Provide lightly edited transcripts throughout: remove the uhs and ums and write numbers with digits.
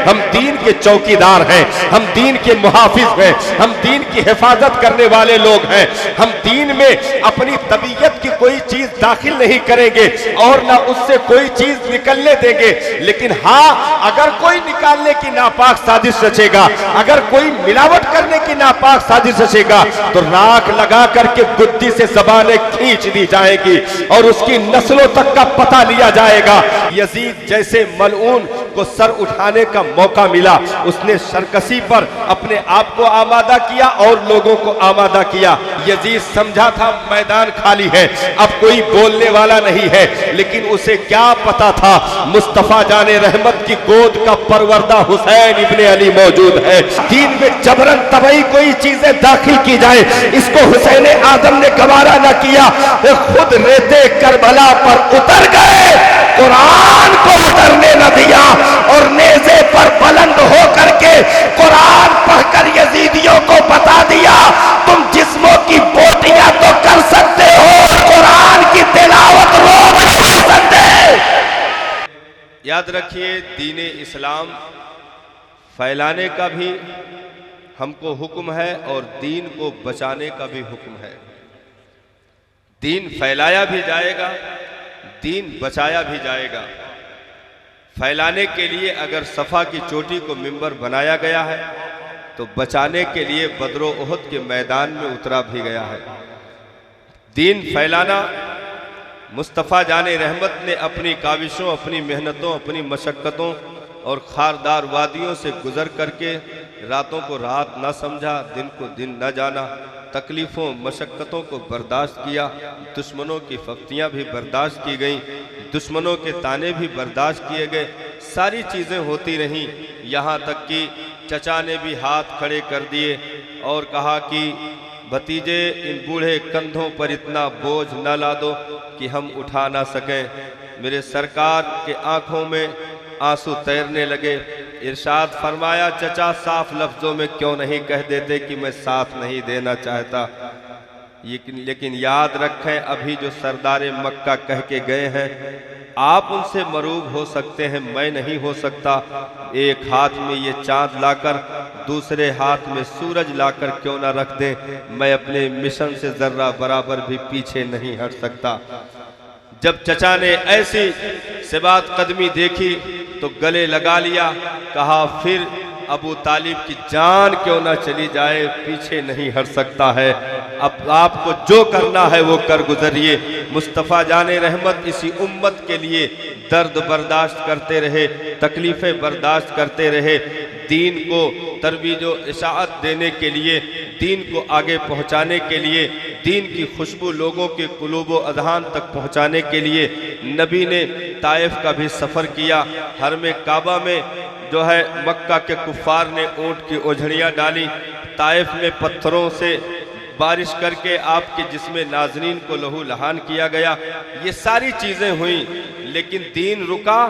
हम दीन के चौकीदार हैं, हम दीन के मुहाफिज हैं, हम दीन की हिफाजत करने वाले लोग हैं। हम दीन में अपनी तबीयत की कोई चीज दाखिल नहीं करेंगे और ना उससे कोई चीज निकलने देंगे। लेकिन हाँ, अगर कोई निकालने की नापाक साजिश रचेगा, अगर कोई मिलावट करने की नापाक साजिश रचेगा, तो राख लगा करके गुद्दी से ज़बानें खींच दी जाएगी और उसकी नस्लों तक का पता लिया जाएगा। यजीद जैसे मलऊन को सर उठाने का मौका मिला, उसने सरकशी पर अपने आप को आमादा किया और लोगों को आमादा किया। यजीद समझा था मैदान खाली है, अब कोई बोलने वाला नहीं है, लेकिन उसे क्या पता था मुस्तफा जाने रहमत की गोद का परवरदा हुसैन इब्ने अली मौजूद है। दीन में जबरन तबई कोई चीजें दाखिल की जाए, इसको हुसैन आजम ने गवारा न किया, खुद रेते करबला पर उतर गए, कुरान को उतरने न दिया और नेज़े पर बुलंद हो करके कुरान पढ़कर यजीदियों को बता दिया, तुम जिस्मों की बोटियां तो कर सकते हो, कुरान की तिलावत रोक नहीं सकते। याद रखिए, दीन इस्लाम फैलाने का भी हमको हुक्म है और दीन को बचाने का भी हुक्म है। दीन फैलाया भी जाएगा, दीन बचाया भी जाएगा। फैलाने के लिए अगर सफ़ा की चोटी को मिंबर बनाया गया है, तो बचाने के लिए बदरो उहद के मैदान में उतरा भी गया है। दीन फैलाना मुस्तफ़ा जाने रहमत ने अपनी काविशों, अपनी मेहनतों, अपनी मशक्क़तों और खारदार वादियों से गुजर करके रातों को रात न समझा, दिन को दिन न जाना, तकलीफ़ों मशक्क़तों को बर्दाश्त किया, दुश्मनों की फख्तियाँ भी बर्दाश्त की गईं, दुश्मनों के ताने भी बर्दाश्त किए गए, सारी चीज़ें होती रहीं। यहाँ तक कि चचा ने भी हाथ खड़े कर दिए और कहा कि भतीजे, इन बूढ़े कंधों पर इतना बोझ न ला दो कि हम उठा ना सकें। मेरे सरकार के आँखों में आंसू तैरने लगे। इरशाद फरमाया, चचा साफ लफ्ज़ों में क्यों नहीं कह देते कि मैं साथ नहीं देना चाहता। लेकिन याद रखें, अभी जो सरदारे मक्का कह के गए हैं, आप उनसे मरूब हो सकते हैं, मैं नहीं हो सकता। एक हाथ में ये चांद लाकर दूसरे हाथ में सूरज लाकर क्यों ना रख दें, मैं अपने मिशन से जर्रा बराबर भी पीछे नहीं हट सकता। जब चचा ने ऐसी सिबात कदमी देखी तो गले लगा लिया, कहा फिर अबू तालिब की जान क्यों ना चली जाए, पीछे नहीं हट सकता है। अब आपको जो करना है वो कर गुजरिए। मुस्तफ़ा जाने रहमत इसी उम्मत के लिए दर्द बर्दाश्त करते रहे, तकलीफ़ें बर्दाश्त करते रहे, दीन को तरवीज व इशाअत देने के लिए, दीन को आगे पहुँचाने के लिए, दीन की खुशबू लोगों के कुलूब व अज़हान तक पहुँचाने के लिए नबी ने ताइफ का भी सफ़र किया। हरम काबा में जो है मक्का के कुफ़ार ने ऊँट की ओझड़ियाँ डाली, ताइफ में पत्थरों से बारिश करके आपके जिस्म नाज़रीन को लहू लहान किया गया। ये सारी चीज़ें हुई, लेकिन दीन रुका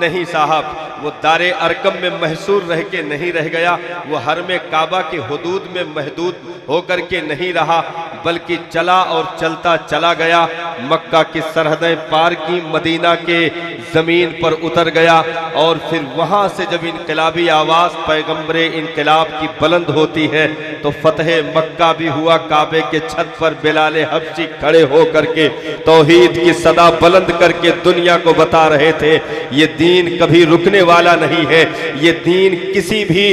नहीं साहब। वो दारे अरकम में महसूर रह के नहीं रह गया, वो हरम काबा के हुदूद में महदूद होकर के नहीं रहा, बल्कि चला और चलता चला गया। मक्का की सरहदें पार की, मदीना के ज़मीन पर उतर गया और फिर वहाँ से जब इनकलाबी आवाज़ पैगम्बरे इनकलाब की बुलंद होती है तो फतह मक्का भी हुआ। काबे के छत पर बिलाल हबशी खड़े हो करके तौहीद की सदा बुलंद करके दुनिया को बता रहे थे, ये दीन कभी रुकने वाला नहीं है, ये दीन किसी भी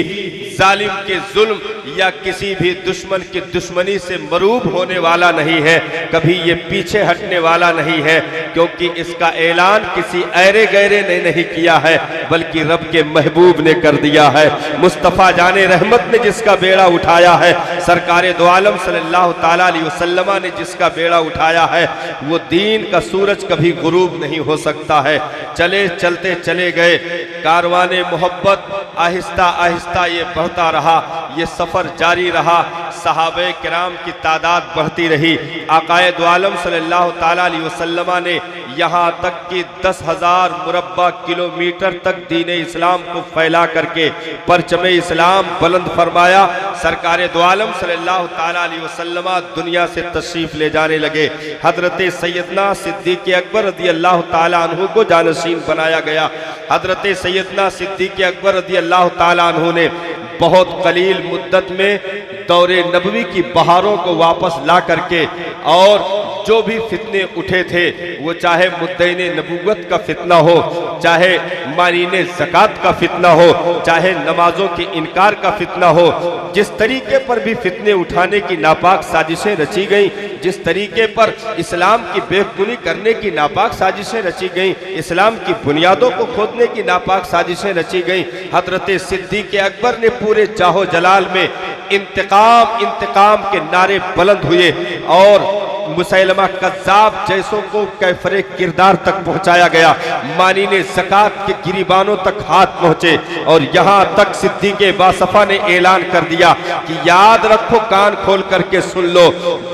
जालिम के जुल्म या किसी भी दुश्मन की दुश्मनी से मरूब होने वाला नहीं है, कभी ये पीछे हटने वाला नहीं है, क्योंकि इसका ऐलान किसी ऐरे गैरे ने नहीं किया है, बल्कि रब के महबूब ने कर दिया है। मुस्तफ़ा जाने रहमत ने जिसका बेड़ा उठाया है, सरकारे दो आलम सल्लल्लाहु ताला अलैहि वसल्लम ने जिसका बेड़ा उठाया है, वो दीन का सूरज कभी गुरूब नहीं हो सकता है। चले चलते चले गए, कारवाने मोहब्बत आहिस्ता आहिस्ता ये बढ़ता रहा, ये सफ़र जारी रहा, सहाबे किराम की तादाद बढ़ती रही। आकाए दो आलम सल्लल्लाहु ताला अलैहि वसल्लम ने यहाँ तक कि 10,000 मुरब्बा किलोमीटर तक दीन इस्लाम को फैला करके परचम इस्लाम बुलंद फरमाया। सरकार दो आलम सल्लल्लाहु ताला अलैहि वसल्लम दुनिया से तशरीफ ले जाने लगे। हजरत सैयदना सिद्दीक़ अकबर रज़ी अल्लाह ताला अन्हु को जानशीन बनाया गया। हजरत सैयदना सिद्दीक़ अकबर रज़ी अल्लाह ताला अन्हु ने बहुत कलील मुद्दत में दौरे नबवी की बहारों को वापस ला करके और जो भी फितने उठे थे, वो चाहे मुद्दईने नबूवत का फितना हो, चाहे मानीने ज़कात का फितना हो, चाहे नमाजों के इनकार का फितना हो, जिस तरीके पर भी फितने उठाने की नापाक साजिशें रची गईं, जिस तरीके पर इस्लाम की बेखुनी करने की नापाक साजिशें रची गईं, इस्लाम की बुनियादों को खोदने की नापाक साजिशें रची गईं, हजरत सिद्दीक़ अकबर ने पूरे जाहो जलाल में इंतकाम इंतकाम के नारे बुलंद हुए और मुसैलमा कज़्ज़ाब जैसों को कैफरे किरदार तक पहुंचाया गया। मानीने ज़कात के गिरीबानों तक हाथ पहुंचे और यहाँ तक सिद्दीक़ बासफ़ा ने ऐलान कर दिया कि याद रखो, कान खोल करके सुन लो,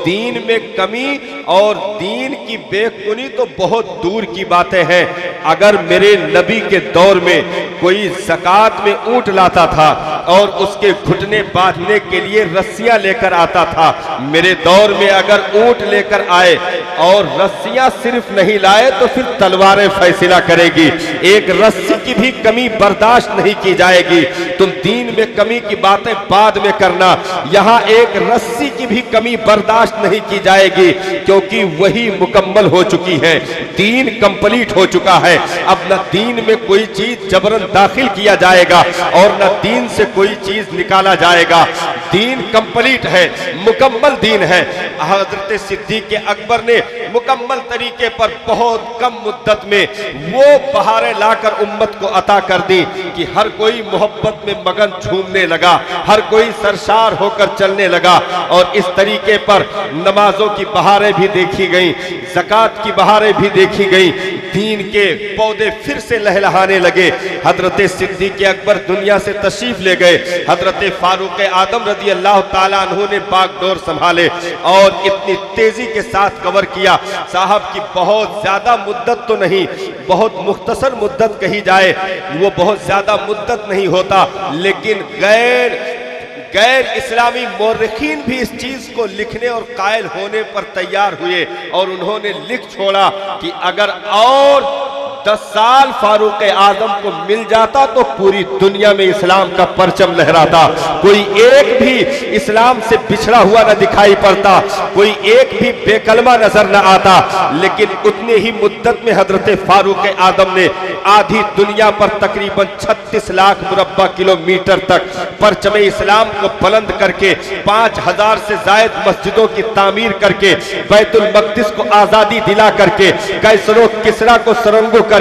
दीन में कमी और दीन की बेखुनी तो बहुत दूर की बातें हैं। अगर मेरे नबी के दौर में कोई ज़कात में ऊँट लाता था और उसके घुटने बांधने के लिए रस्सियां लेकर आता था, मेरे दौर में अगर ऊँट लेकर आए और रस्सियां सिर्फ नहीं लाए तो फिर तलवारें फैसला करेगी। एक रस्सी की भी कमी बर्दाश्त नहीं की जाएगी। तुम दीन में कमी की बातें बाद में करना, यहाँ एक रस्सी की भी कमी बर्दाश्त नहीं की जाएगी, क्योंकि वही मुकम्मल हो चुकी है, दीन कंप्लीट हो चुका है। अब न दीन में कोई चीज जबरन दाखिल किया जाएगा और न दीन से कोई चीज निकाला जाएगा। दीन कंप्लीट है, मुकम्मल दीन है। हजरत सिद्दीक़ अकबर ने मुकम्मल तरीके पर बहुत कम मुद्दत में वो बहारें लाकर उम्मत को अता कर दी कि हर कोई मोहब्बत में मगन झूमने लगा, हर कोई सरशार होकर चलने लगा। और इस तरीके पर नमाजों की बहारें भी देखी गई, ज़कात की बहारें भी देखी गई, दीन के पौधे फिर से लहलहाने लगे। हजरत सिद्दीक़ अकबर दुनिया से तशरीफ ले गए। हजरत फारूक आदम रज़ी अल्लाह ताला अन्हु ने बागडोर संभाले और इतनी तेजी के साथ कवर किया। साहब की बहुत ज्यादा मुद्दत तो नहीं, बहुत मुख्तसर मुद्दत कही जाए, वो बहुत ज्यादा मुद्दत नहीं होता, लेकिन गैर इस्लामी मौरखीन भी इस चीज को लिखने और कायल होने पर तैयार हुए और उन्होंने लिख छोड़ा कि अगर और 10 साल फारूक आजम को मिल जाता तो पूरी दुनिया में इस्लाम का परचम लहराता, कोई एक भी इस्लाम से पिछड़ा हुआ न दिखाई पड़ता, कोई एक भी बेकलमा नजर न आता। लेकिन उतने ही मुद्दत में हजरत फारूक आजम ने आधी दुनिया पर तकरीबन 36 लाख मुरब्बा किलोमीटर तक परचम इस्लाम को बुलंद करके 5000 से जायद मस्जिदों की तामीर करके बैतुल मक़दिस को आजादी दिला करके कैसरो किसरा को सरंगो करके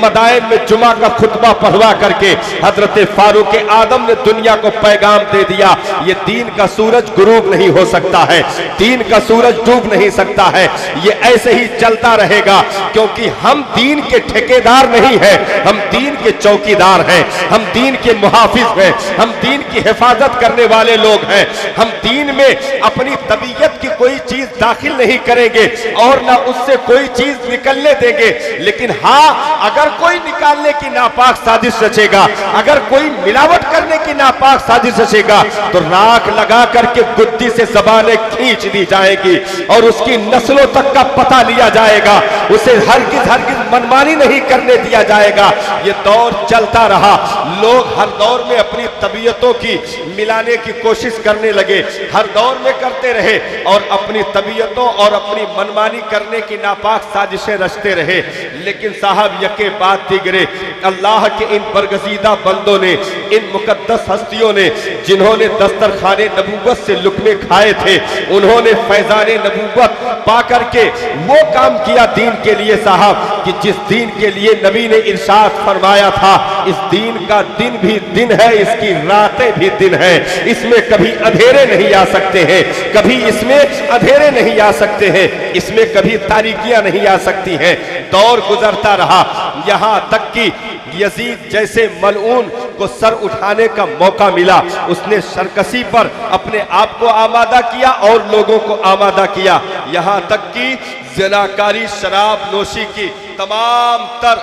मदाइन में जुमा का खुतबा पढ़वा करके हजरत फारूक आदम ने दुनिया को पैगाम दे दिया, ये दीन का सूरज गुरूब नहीं हो सकता है, दीन का सूरज डूब नहीं सकता है, ये ऐसे ही चलता रहेगा, क्योंकि हम दीन के ठेकेदार नहीं हैं, हम दीन के चौकीदार हैं, हम दीन के मुहाफिज हैं, हम दीन की हिफाजत करने वाले लोग हैं। हम दीन में अपनी तबीयत की कोई चीज दाखिल नहीं करेंगे और ना उससे कोई चीज निकलने देंगे। लेकिन हाँ, अगर कोई निकालने की नापाक साजिश रचेगा, अगर कोई मिलावट करने की नापाक साजिश रचेगा, तो राख लगा करके गुद्दी से ज़बानें खींच दी जाएगी और उसकी नस्लों तक का पता लिया जाएगा, उसे हरगिज मनमानी नहीं करने दिया जाएगा। ये दौर चलता रहा, लोग हर दौर में अपनी तबीयतों की मिलाने की कोशिश करने लगे, हर दौर में करते रहे और अपनी तबीयतों और अपनी मनमानी करने की नापाक साजिशें रचते रहे। लेकिन साहब यके बात दिगरे, अल्लाह के इन बरगज़ीदा बंदों ने, इन मुकद्दस हस्तियों ने, जिन्होंने दस्तरखाने नबूवत से लुक़मे खाए थे, उन्होंने फैज़ाने नबूवत पा करके वो काम किया दीन के लिए साहब, कि जिस दीन के लिए नबी ने इरशाद फरमाया था, इस दीन का दिन भी दिन है, इसकी रातें भी दिन है, इसमें कभी अंधेरे नहीं आ सकते हैं, कभी इसमें अंधेरे नहीं आ सकते हैं, इसमें कभी तारीकियां नहीं आ सकती हैं। दौर गुजरता रहा, यहाँ तक कि यजीद जैसे मलऊन को सर उठाने का मौका मिला, उसने सरकशी पर अपने आप को आमादा किया और लोगों को आमादा किया। यहाँ तक कि ज़नाकारी, शराब नोशी की तमाम तर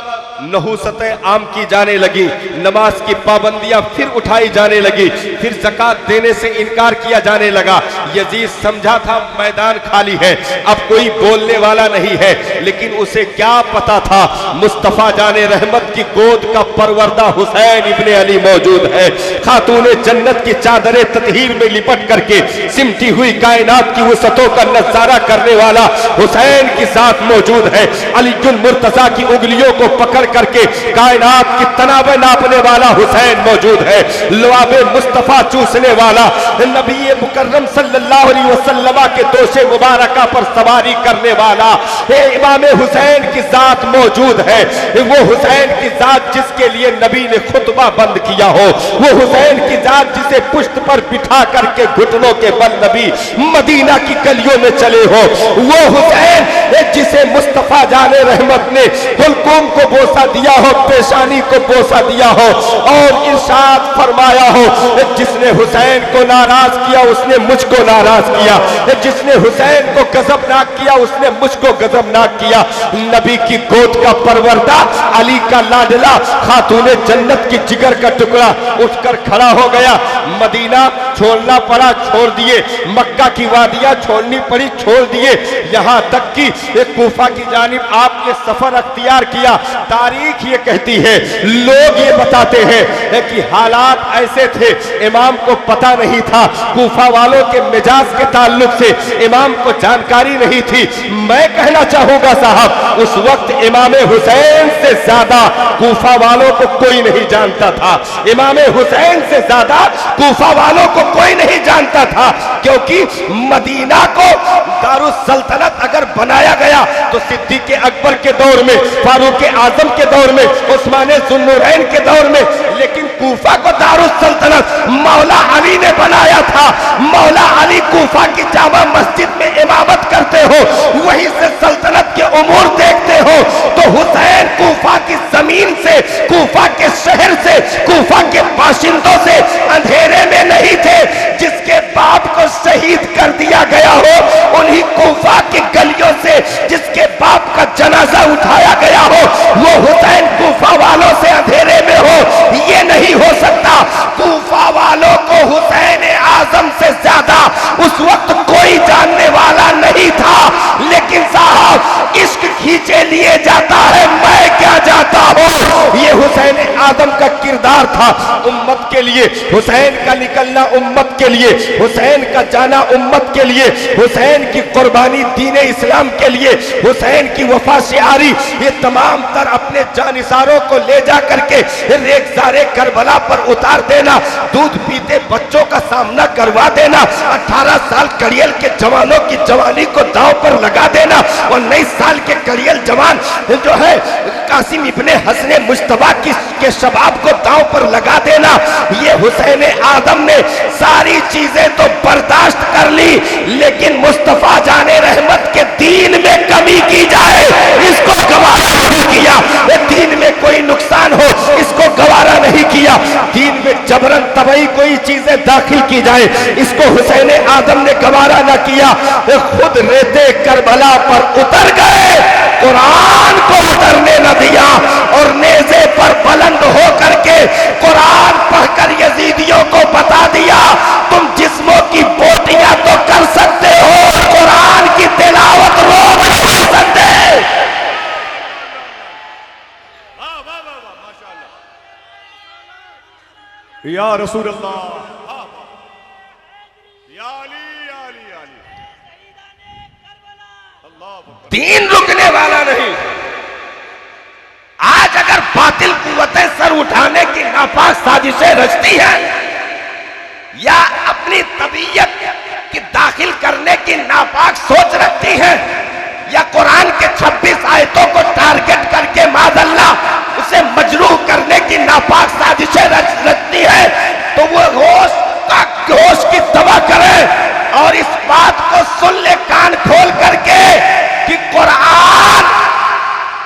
नहुसतें आम की जाने लगी, नमाज की पाबंदियां फिर उठाई जाने लगी, फिर ज़कात देने से इनकार किया जाने लगा। यजीद समझा था मैदान खाली है, अब कोई बोलने वाला नहीं है, लेकिन उसे क्या पता था मुस्तफ़ा जाने रहमत की गोद का परवरदा हुसैन इब्ने अली मौजूद है। खातूने जन्नत की चादरे ततहीर में लिपट करके सिमटी हुई कायनात की वसतों का नजारा करने वाला हुसैन की साथ मौजूद है। अलीजुल मुर्तजा की उंगलियों को पकड़ करके कायनात की तनावे नापने वाला हुसैन मौजूद है। लुआबे मुस्तफा चूसने वाला नबी मुकर्रम सल्लल्लाहु अलैहि वसल्लम के दोषे मुबारका पर सवारी करने वाला इमाम हुसैन की जात मौजूद है। वो हुसैन की जात जिसके लिए नबी ने खुतबा बंद किया हो, वो हुसैन की जात जिसे पुश्त पर बिठा करके घुटनों के बल नबी मदीना की गलियों में चले हो, वो हुसैन जिसे मुस्तफा जाने रहमत ने हुल्कुम को बोसा दिया हो, पेशानी को बोसा दिया हो और इरशाद फरमाया हो, जिसने हुसैन को नाराज किया उसने मुझको नाराज किया, जिसने हुसैन को गजबनाक किया उसने मुझको गजबनाक किया। नबी की गोद का परवरदा, अली का लाडला, खातूने जन्नत की जिगर का टुकड़ा उठकर खड़ा हो गया। मदीना छोड़ना पड़ा, छोड़ दिए, मक्का की वादियां छोड़नी पड़ी, छोड़ दिए, यहां तक कि कूफा की जानिब आपने सफर अख्तियार किया। तारीख ये कहती है, लोग ये बताते हैं कि हालात ऐसे थे, इमाम को पता नहीं था, कूफा वालों के मिजाज के ताल्लुक से इमाम को जानकारी नहीं थी। मैं कहना चाहूंगा साहब, उस वक्त इमाम हुसैन से ज्यादा कूफा वालों को कोई नहीं जानता था। इमाम हुसैन से ज्यादा कूफा वालों को कोई नहीं जानता था, क्योंकि मदीना को दारुस सल्तनत अगर बनाया गया तो सिद्दीक़ अकबर के दौर में, फारूक आजम के दौर में, उस्मान ज़ुन्नुरैन के दौर में, लेकिन कूफा को दारुस सल्तनत मौला अली ने बनाया था। मौला अली कूफा की जामा मस्जिद में इमामत करते हो, वहीं से सल्तनत के उमूर देखते हो, तो हुसैन कूफा की जमीन से, कूफा के शहर से, कूफा के बाशिंदों से अंधेरे में नहीं थे। जिसके बाप को शहीद कर दिया गया हो, उन्हीं कूफा की गलियों से जिसके बाप का जनाजा उठाया गया हो, वो हुसैन कूफा वालों से अंधेरे में हो, ये नहीं हो सकता। कूफा वालों को हुसैन आजम से ज्यादा उस वक्त कोई जानने वाला नहीं था। लेकिन साहब, इश्क खींचे लिए जाता है, मैं क्या जाता हूं, ये हुसैन आदम का किरदार था। उम्मत के लिए हुसैन का निकलना, उम्मत के लिए हुसैन का जाना, उम्मत के लिए हुसैन की कुर्बानी दीन इस्लाम के लिए, हुसैन की वफा शिआरी, ये तमाम तर अपने जानिसारों को ले जा करके रेगज़ारे करबला पर उतार देना, दूध पीते बच्चों का सामना करवा देना, 18 साल कड़ियल के जवानों की जवानी को दांव पर लगा देना, और 19 साल के कड़ियल जवान जो है कासिम इब्ने हसन मुज्तबा के शबाब को दांव पर लगा देना। ये हुसैन आदम ने सारी चीजें तो बर्दाश्त कर ली, लेकिन मुस्तफा जाने रहमत के दीन में कमी की जाए इसको गवारा नहीं किया। दीन में कोई नुकसान हो इसको गवारा नहीं किया। दीन में जबरन तबई कोई चीजें दाखिल की जाए इसको हुसैन आदम ने गवारा न किया। खुद रेते करबला पर उतर गए, कुरान को उतरने न दिया, और नेज़े पर बुलंद हो करके कुरान पढ़कर यजीदियों को बता दिया, तुम जिस्मों की बोटियां तो कर सकते हो, कुरान की तिलावत रोक नहीं सकते। या रसूल अल्लाह, या अली, या अली, या अली। दीन रुकने वाला नहीं। आज अगर बातिल कुव्वतें सर उठाने की नापाक साजिशें रचती हैं, या अपनी तबीयत की दाखिल करने की नापाक सोच रखती हैं, या कुरान के 26 आयतों को टारगेट करके माज़अल्लाह उसे मजरूह करने की नापाक साजिशें रचती है, तो वो होश की दवा करे और इस बात को सुन ले कान खोल करके कि कुरान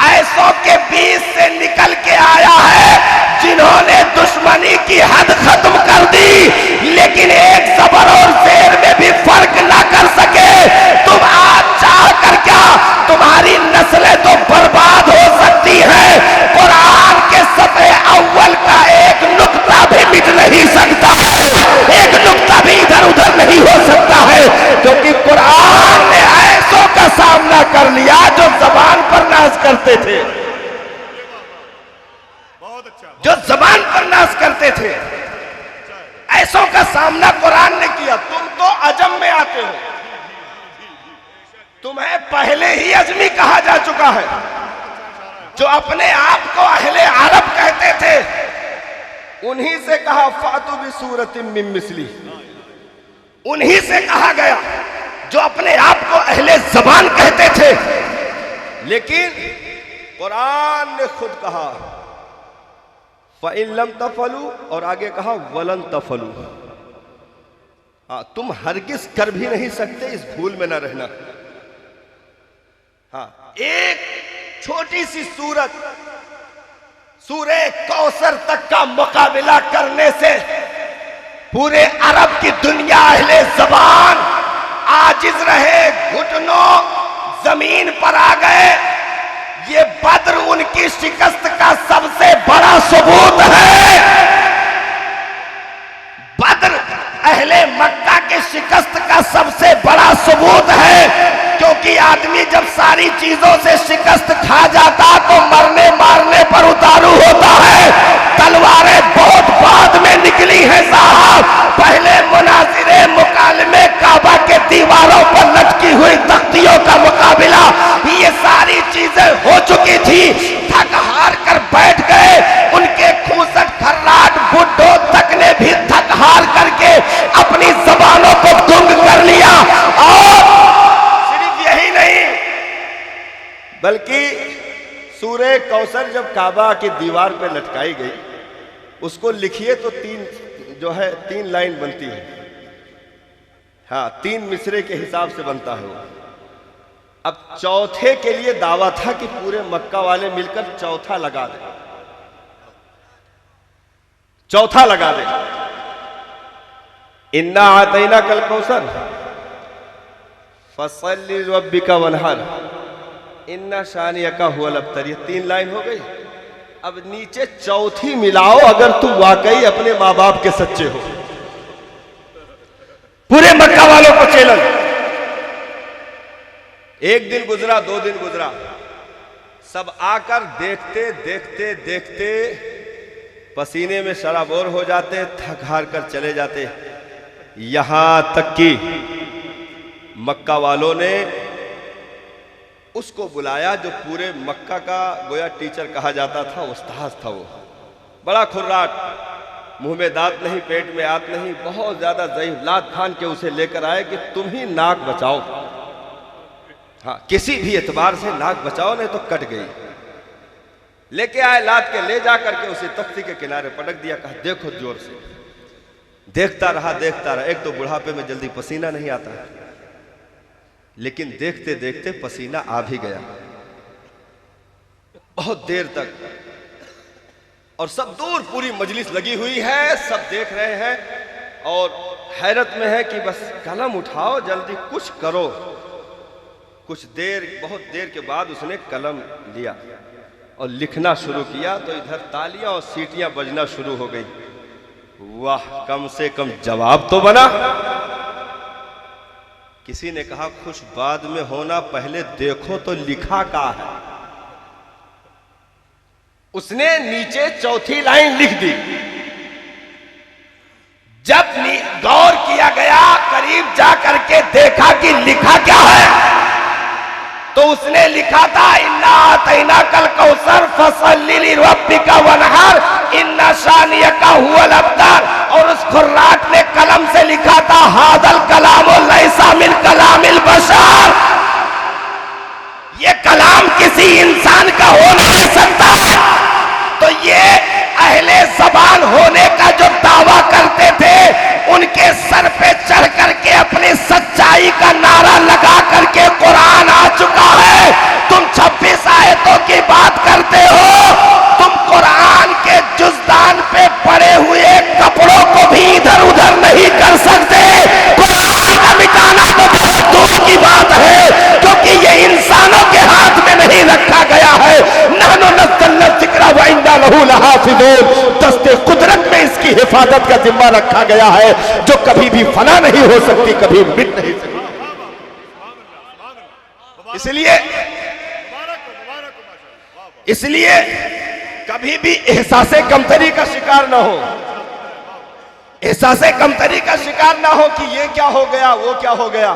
ऐसों के बीच से निकल के आया है जिन्होंने दुश्मनी की हद खत्म कर दी, लेकिन एक ज़बर और ज़ेर में भी फर्क ना कर सके। तुम आज चाह कर क्या, तुम सामना कुरान ने किया। तुम तो अजम में आते हो, तुम्हें पहले ही अजमी कहा जा चुका है। जो अपने आप को अहले अरब कहते थे, उन्हीं से कहा फातु बि सूरतिन मिन मिस्ली, उन्हीं से कहा गया जो अपने आप को अहले ज़बान कहते थे। लेकिन कुरान ने खुद कहा फ़इन लम तफ़लू, और आगे कहा वलन तफ़लू। हाँ, तुम हरगिज कर भी नहीं सकते, इस भूल में ना रहना। हाँ, एक छोटी सी सूरत, सूरे कौसर तक का मुकाबला करने से पूरे अरब की दुनिया अहले ज़बान आजिज रहे, घुटनों जमीन पर आ गए। ये बद्र उनकी शिकस्त का सबसे बड़ा सबूत है। बद्र अहले मक्का के शिकस्त का सबसे बड़ा सबूत है, क्योंकि आदमी जब सारी चीजों से शिकस्त खा जाता तो मरने मारने पर उतारू होता है। तलवारें बहुत बाद में निकली हैं साहब, पहले मुनाजिरे मुकालमे काबा के दीवारों पर लटकी हुई तख्तियों का मुकाबला, ये सारी चीजें हो चुकी थी। थक हार कर बैठ गए, उनके खूसट खर्राट बुड्ढों तक ने भी थक हार करके अपनी जबानों को गुंग कर लिया। और सिर्फ यही नहीं, बल्कि सूरे कौसर जब काबा की दीवार पे लटकाई गई, उसको लिखिए तो तीन लाइन बनती है। हाँ, 3 मिसरे के हिसाब से बनता है वो। अब चौथे के लिए दावा था कि पूरे मक्का वाले मिलकर चौथा लगा दे, चौथा लगा दे। इन्ना आतैना कल कौसर फसल्लि रब्बिका वनहर इन्ना शानियका हुवल अब्तर। ये 3 लाइन हो गई। अब नीचे चौथी मिलाओ, अगर तुम वाकई अपने माँ बाप के सच्चे हो। पूरे मक्का वालों को चैलेंज। एक दिन गुजरा, 2 दिन गुजरा, सब आकर देखते देखते देखते पसीने में शराबोर हो जाते, थक हार कर चले जाते। यहां तक कि मक्का वालों ने उसको बुलाया जो पूरे मक्का का गोया टीचर कहा जाता था, उस्ताद था वो। बड़ा खुर्राट, मुंह में दांत नहीं, पेट में आत नहीं, बहुत ज्यादा ज़ईफ़, लात खान के उसे लेकर आए कि तुम ही नाक बचाओ। हाँ, किसी भी एतबार से नाक बचाओ, नहीं तो कट गई। लेके आए, लात के ले जा करके उसे तख्ती के किनारे पटक दिया, कहा देखो जोर से। देखता रहा देखता रहा। एक तो बुढ़ापे में जल्दी पसीना नहीं आता, लेकिन देखते देखते पसीना आ भी गया बहुत देर तक। और सब दूर पूरी मजलिस लगी हुई है, सब देख रहे हैं और हैरत में है कि बस कलम उठाओ, जल्दी कुछ करो। कुछ देर, बहुत देर के बाद उसने कलम लिया और लिखना शुरू किया, तो इधर तालियां और सीटियां बजना शुरू हो गई। वाह, कम से कम जवाब तो बना। किसी ने कहा खुश बाद में होना, पहले देखो तो लिखा क्या है। उसने नीचे चौथी लाइन लिख दी। जब गौर किया गया, करीब जा करके देखा कि लिखा क्या है, तो उसने लिखा था इन्ना आतैना कल कौसर फसल्लि लिरब्बिका वनहर इन्ना शानियका हुवल अब्तर। और उस खुर्राट ने कलम से लिखा था हादल कलामु लैसा मिन कलामिल बशर। ये कलाम किसी इंसान का हो नहीं सकता। तो ये अहले ज़बान होने का जो दावा करते थे, उनके सर पे चढ़ करके अपनी सच्चाई का नारा लगा करके कुरान आ चुका है। तुम 26 आयतों की बात करते हो, तुम कुरान के जुज़दान पे पड़े हुए कपड़ों को भी इधर उधर नहीं कर सकते। कुरान का मिटाना तो बहुत दूर की बात है, क्योंकि ये इंसानों के हाथ में नहीं रखा गया है। नहनु नज़्ज़लना ज़िक्रा व इन्ना लहू लहाफ़िज़ून। दस्ते कुदरत में इसकी हिफाजत का जिम्मा रखा गया है, जो कभी भी फना नहीं हो सकती, कभी मिट नहीं सकती। इसलिए कभी भी एहसासे कमतरी का शिकार न हो। एहसास कमतरी का शिकार ना हो कि ये क्या हो गया, वो क्या हो गया।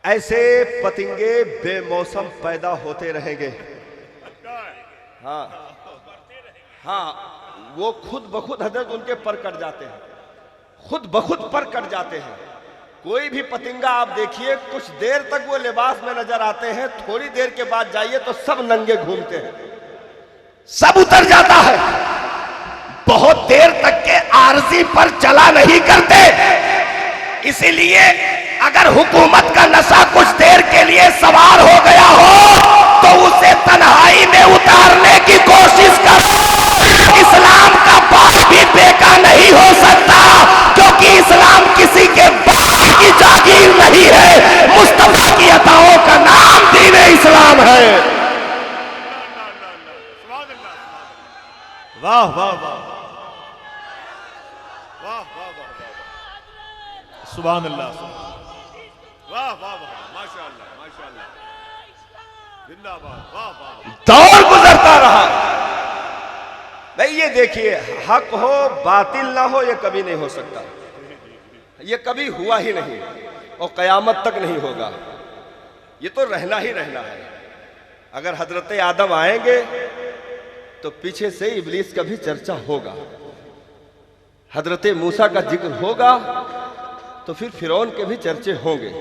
ऐसे पतंगे बेमौसम पैदा होते रहेंगे। हाँ हाँ, वो खुद ब खुद हजरत उनके पर कट जाते हैं, खुद ब खुद पर कट जाते हैं। कोई भी पतंगा आप देखिए, कुछ देर तक वो लिबास में नजर आते हैं, थोड़ी देर के बाद जाइए तो सब नंगे घूमते हैं, सब उतर जाता है। बहुत देर तक के आरजी पर चला नहीं करते। इसीलिए अगर हुकूमत का नशा कुछ देर के लिए सवार हो गया हो तो उसे तन्हाई में उतारने की कोशिश करो। इस्लाम का बाप भी बेका नहीं हो सकता, क्योंकि इस्लाम किसी के बाप की जागीर नहीं है। मुस्तफा की अताओं का नाम दीन इस्लाम है। वाह वाह वाह वाह वाह वाह, सुभान अल्लाह, वाह वाह वाह, माशाअल्लाह माशाअल्लाह, जिंदाबाद, वाह वाह। दौर गुजरता रहा। भाई ये देखिए, हक हो बातिल ना हो, ये कभी नहीं हो सकता, ये कभी हुआ ही नहीं और कयामत तक नहीं होगा। ये तो रहना ही रहना है। अगर हजरत आदम आएंगे तो पीछे से इब्लीस का भी चर्चा होगा, हजरत मूसा का जिक्र होगा तो फिर फिरौन के भी चर्चे होंगे,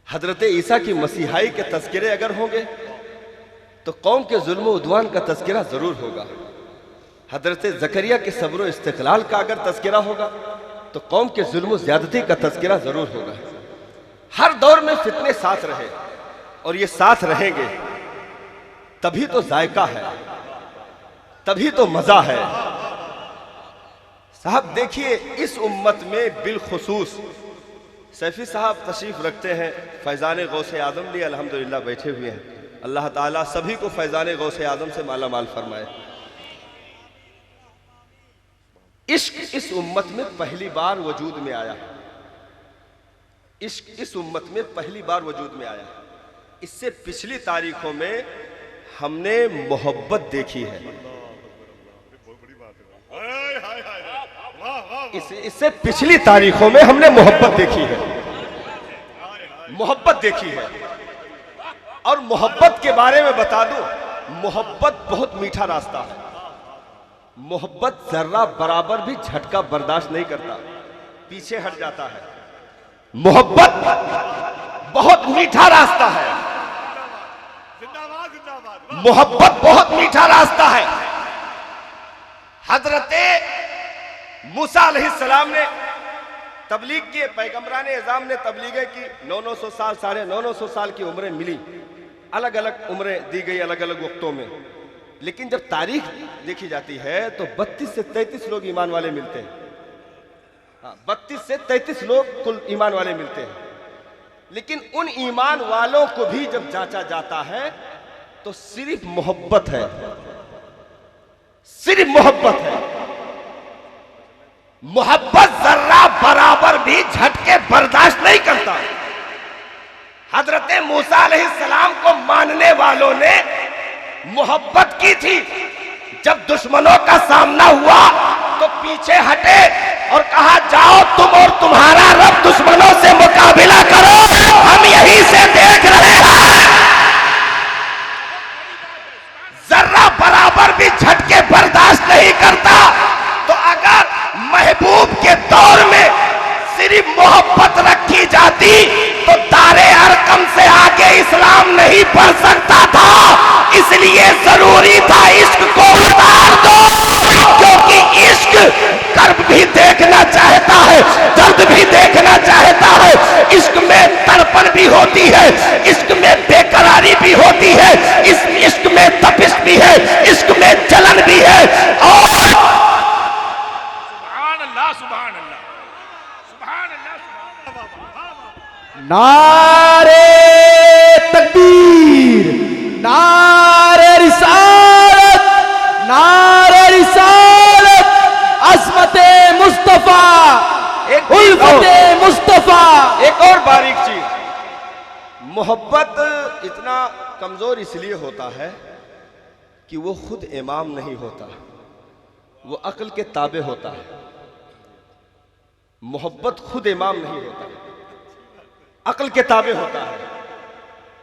हजरत ईसा की मसीहाई के तस्करे अगर होंगे तो कौम के जुल्म उद्वान का तस्करा जरूर होगा, हजरत जकरिया के सब्र इस्तिकलाल का अगर तस्करा होगा तो कौम के जुल्म ज्यादती का तस्करा जरूर होगा। हर दौर में फितने साथ रहे और ये साथ रहेंगे, तभी तो जायका है, तभी तो मजा है। साहब देखिए, इस उम्मत में बिलखुसूस सैफी साहब तशरीफ रखते हैं, फैजान गौसे आदम लिए अल्हम्दुलिल्लाह बैठे हुए हैं। अल्लाह ताला सभी को फैजान गौसे आदम से माला माल फरमाए। इश्क इस उम्मत में पहली बार वजूद में आया, इश्क इस उम्मत में पहली बार वजूद में आया। इससे पिछली तारीखों में हमने मोहब्बत देखी है, इससे पिछली तारीखों में हमने मोहब्बत देखी है, मोहब्बत देखी है। और मोहब्बत के बारे में बता दूं, मोहब्बत बहुत मीठा रास्ता है। मोहब्बत जर्रा बराबर भी झटका बर्दाश्त नहीं करता, पीछे हट जाता है। मोहब्बत बहुत मीठा रास्ता है, मोहब्बत बहुत मीठा रास्ता है। हजरते मूसा अलैहिस्सलाम ने तबलीग की, पैगंबरान एज़ाम ने तबलीगें की, 900 साल 950 साल की उम्रें मिली, अलग अलग उम्रें दी गई अलग अलग वक्तों में। लेकिन जब तारीख देखी जाती है तो 32 से 33 लोग ईमान वाले मिलते हैं। हाँ, 32 से 33 लोग कुल ईमान वाले मिलते हैं। लेकिन उन ईमान वालों को भी जब जांचा जाता है तो सिर्फ मोहब्बत है, सिर्फ मोहब्बत है। मोहब्बत जर्रा बराबर भी झटके बर्दाश्त नहीं करता। हजरत मूसा अलैहिस्सलाम को मानने वालों ने मोहब्बत की थी, जब दुश्मनों का सामना हुआ तो पीछे हटे और कहा, जाओ तुम और तुम्हारा रब दुश्मनों से मुकाबला करो, हम यहीं से देख रहे हैं। जर्रा बराबर भी झटके बर्दाश्त नहीं करता। तो अगर महबूब के दौर में सिर्फ मोहब्बत रखी जाती तो दारे अरकम से आगे इस्लाम नहीं बढ़ सकता था। इसलिए जरूरी था इश्क को उतार दो, क्योंकि इश्क कर्ब भी देखना चाहता है, दर्द भी देखना चाहता है। इश्क में तड़पन भी होती है, इश्क में बेकरारी भी होती है, इस इश्क में तपिश भी है, इश्क में जलन भी है। और नारे तकबीर, नारे रिसालत, नारे रिसालत, अज़मते मुस्तफा, उल्फते मुस्तफा। एक और बारीक चीज, मोहब्बत इतना कमजोर इसलिए होता है कि वो खुद इमाम नहीं होता, वो अक्ल के ताबे होता है। मोहब्बत खुद इमाम नहीं होता, अक्ल के ताबे होता है।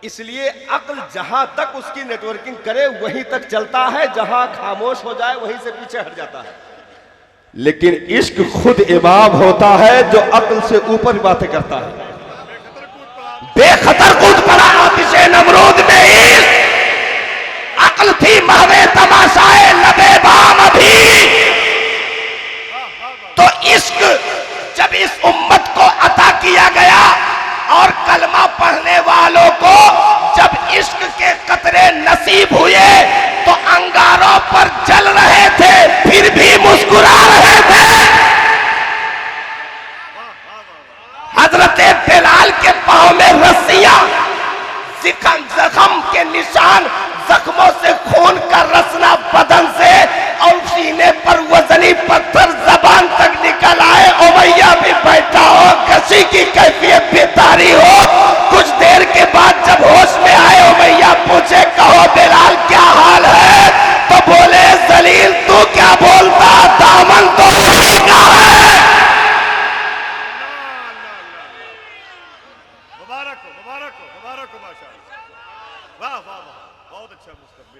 इसलिए अक्ल जहां तक उसकी नेटवर्किंग करे वहीं तक चलता है, जहां खामोश हो जाए वहीं से पीछे हट जाता है। लेकिन इश्क खुद इमाम होता है जो अक्ल से ऊपर बातें करता है। बेखतर कूद पड़ा आतिशे नमरूद में इश्क, अक्ल थी महवे तमाशाए लबे बाम अभी। तो इश्क जब इस उम्मत को अता किया गया और कलमा पढ़ने वालों को जब इश्क के कतरे नसीब हुए तो अंगारों पर जल रहे थे फिर भी मुस्कुरा रहे थे। हजरत बिलाल के पांव में रस्सियां, जख्म के निशान, जख्मों से खून का रसना बदन से और सीने पर वजनी पत्थर जबान तक निकल आए। उमैया भी बैठा हो, कशी की कैफियत भी तारी हो। कुछ देर के बाद जब होश में आए उमैया पूछे कहो बिलाल क्या हाल है, तो बोले जलील तू क्या बोलता, दामन तो उसी का है।